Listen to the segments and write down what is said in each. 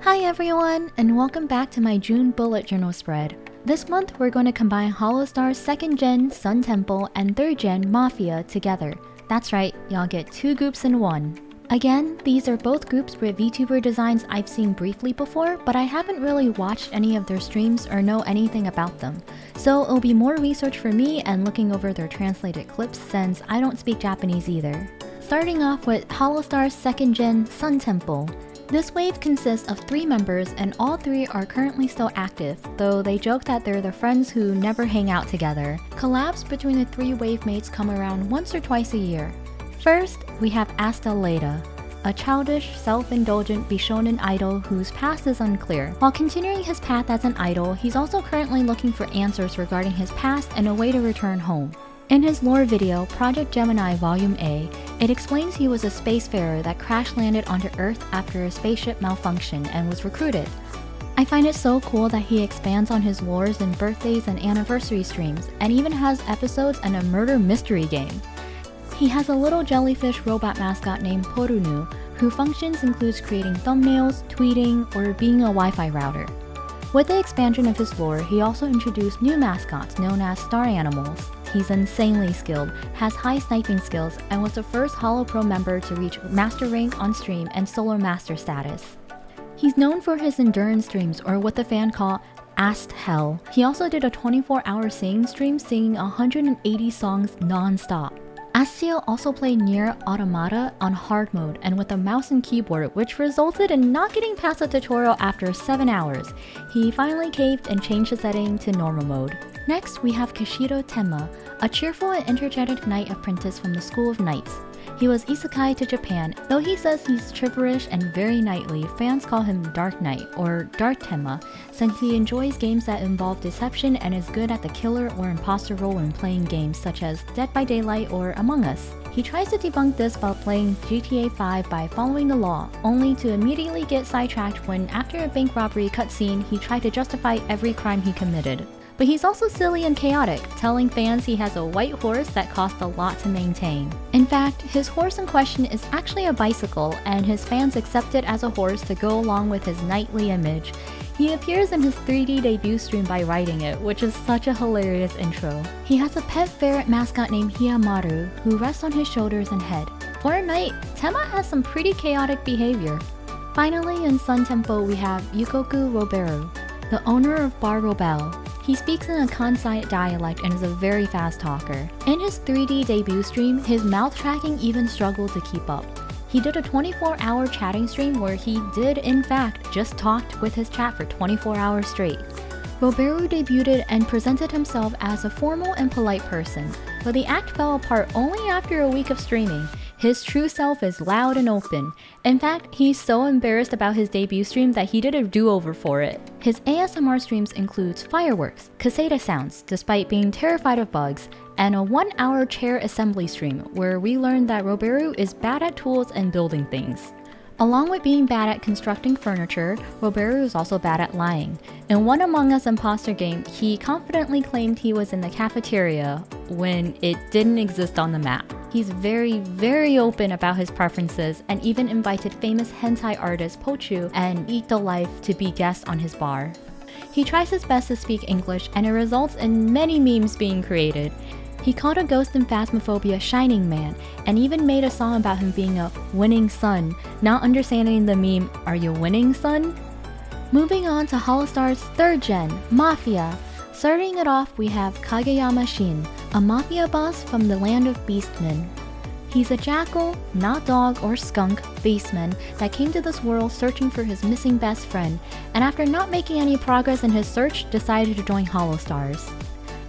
Hi everyone, and welcome back to my June bullet journal spread. This month we're going to combine Holostars 2nd Gen, SunTempo, and 3rd Gen MaFia together. That's right, y'all get 2 groups in one. Again, these are both groups with VTuber designs I've seen briefly before, but I haven't really watched any of their streams or know anything about them. So it'll be more research for me and looking over their translated clips since I don't speak Japanese either. Starting off with Holostars 2nd Gen SunTempo. This wave consists of 3 members and all 3 are currently still active, though they joke that they're the friends who never hang out together. Collabs between the 3 wave mates come around once or twice a year. First, we have Asta Leda, a childish, self-indulgent Bishonen idol whose past is unclear. While continuing his path as an idol, he's also currently looking for answers regarding his past and a way to return home. In his lore video, Project Gemini Volume A, it explains he was a spacefarer that crash-landed onto Earth after a spaceship malfunctioned and was recruited. I find it so cool that he expands on his lores in birthdays and anniversary streams, and even has episodes and a murder mystery game. He has a little jellyfish robot mascot named Porunu, whose functions includes creating thumbnails, tweeting, or being a Wi-Fi router. With the expansion of his lore, he also introduced new mascots known as star animals. He's insanely skilled, has high sniping skills, and was the first Holo Pro member to reach Master Rank on stream and Solar Master status. He's known for his endurance streams, or what the fan call Ast Hell. He also did a 24-hour singing stream singing 180 songs non-stop. Astio also played Nier Automata on hard mode and with a mouse and keyboard, which resulted in not getting past the tutorial after 7 hours. He finally caved and changed the setting to normal mode. Next, we have Kishiro Tenma, a cheerful and energetic knight apprentice from the School of Knights. He was isekai to Japan. Though he says he's chivalrous and very knightly, fans call him Dark Knight or Dark Tenma, since he enjoys games that involve deception and is good at the killer or imposter role when playing games such as Dead by Daylight or Among Us. He tries to debunk this while playing GTA 5 by following the law, only to immediately get sidetracked when, after a bank robbery cutscene, he tried to justify every crime he committed. But he's also silly and chaotic, telling fans he has a white horse that costs a lot to maintain. In fact, his horse in question is actually a bicycle, and his fans accept it as a horse to go along with his knightly image. He appears in his 3D debut stream by riding it, which is such a hilarious intro. He has a pet ferret mascot named Hiyamaru, who rests on his shoulders and head. For a knight, Tenma has some pretty chaotic behavior. Finally, in SunTempo we have Yukoku Roberu, the owner of Bar Robel. He speaks in a Kansai dialect and is a very fast talker. In his 3D debut stream, his mouth tracking even struggled to keep up. He did a 24-hour chatting stream where he did, in fact, just talked with his chat for 24 hours straight. Roberu debuted and presented himself as a formal and polite person, but the act fell apart only after a week of streaming. His true self is loud and open. In fact, he's so embarrassed about his debut stream that he did a do-over for it. His ASMR streams includes fireworks, caseta sounds, despite being terrified of bugs, and a 1-hour chair assembly stream where we learned that Roberu is bad at tools and building things. Along with being bad at constructing furniture, Roberu is also bad at lying. In one Among Us imposter game, he confidently claimed he was in the cafeteria when it didn't exist on the map. He's very open about his preferences and even invited famous hentai artist Pochu and Eat the Life to be guests on his bar. He tries his best to speak English and it results in many memes being created. He called a ghost in Phasmophobia Shining Man and even made a song about him being a winning son, not understanding the meme, "Are you winning, son?" Moving on to Holostars 3rd Gen, MaFia. Starting it off, we have Kageyama Shin, a mafia boss from the land of beastmen. He's a jackal, not dog or skunk, beastman that came to this world searching for his missing best friend, and after not making any progress in his search, decided to join Holostars.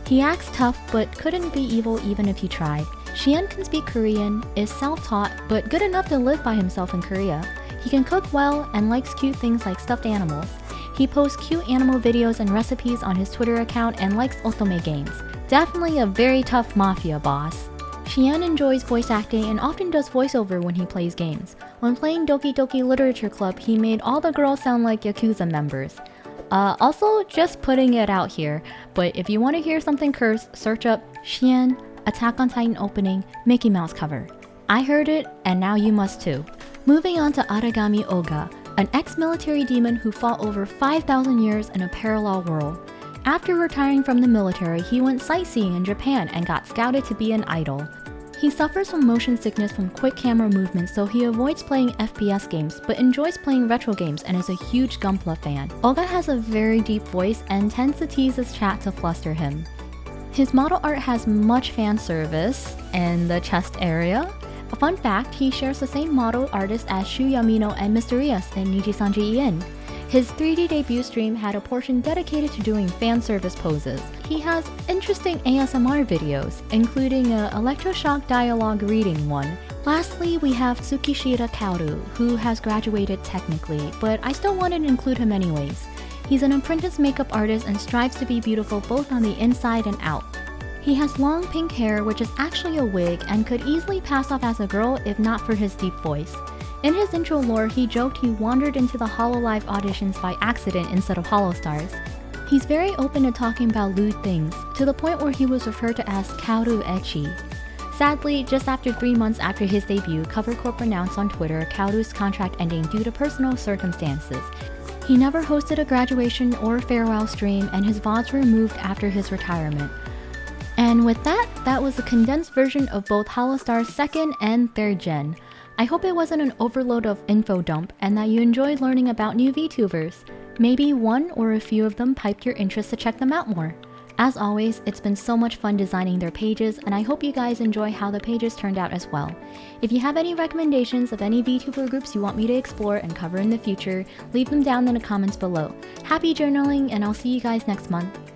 He acts tough but couldn't be evil even if he tried. Shien can speak Korean, is self-taught, but good enough to live by himself in Korea. He can cook well and likes cute things like stuffed animals. He posts cute animal videos and recipes on his Twitter account and likes otome games. Definitely a very tough mafia boss. Shien enjoys voice acting and often does voiceover when he plays games. When playing Doki Doki Literature Club, he made all the girls sound like Yakuza members. Also, just putting it out here, but if you want to hear something curse, search up Shien, Attack on Titan opening, Mickey Mouse cover. I heard it, and now you must too. Moving on to Aragami Oga, an ex-military demon who fought over 5,000 years in a parallel world. After retiring from the military, he went sightseeing in Japan and got scouted to be an idol. He suffers from motion sickness from quick camera movements, so he avoids playing FPS games, but enjoys playing retro games and is a huge Gunpla fan. Olga has a very deep voice and tends to tease his chat to fluster him. His model art has much fan service in the chest area. A fun fact, he shares the same model artist as Shu Yamino and Mysterious in Nijisanji Ien. His 3D debut stream had a portion dedicated to doing fan service poses. He has interesting ASMR videos, including an electroshock dialogue reading one. Lastly, we have Tsukishita Kaoru, who has graduated technically, but I still wanted to include him anyways. He's an apprentice makeup artist and strives to be beautiful both on the inside and out. He has long pink hair, which is actually a wig, and could easily pass off as a girl if not for his deep voice. In his intro lore, he joked he wandered into the Hololive auditions by accident instead of Holostars. He's very open to talking about lewd things, to the point where he was referred to as Kaoru Ecchi. Sadly, just after 3 months after his debut, Cover Corp announced on Twitter Kaoru's contract ending due to personal circumstances. He never hosted a graduation or farewell stream, and his VODs were removed after his retirement. And with that, that was a condensed version of both Holostars 2nd and 3rd Gen. I hope it wasn't an overload of info dump and that you enjoyed learning about new VTubers. Maybe one or a few of them piqued your interest to check them out more. As always, it's been so much fun designing their pages, and I hope you guys enjoy how the pages turned out as well. If you have any recommendations of any VTuber groups you want me to explore and cover in the future, leave them down in the comments below. Happy journaling, and I'll see you guys next month.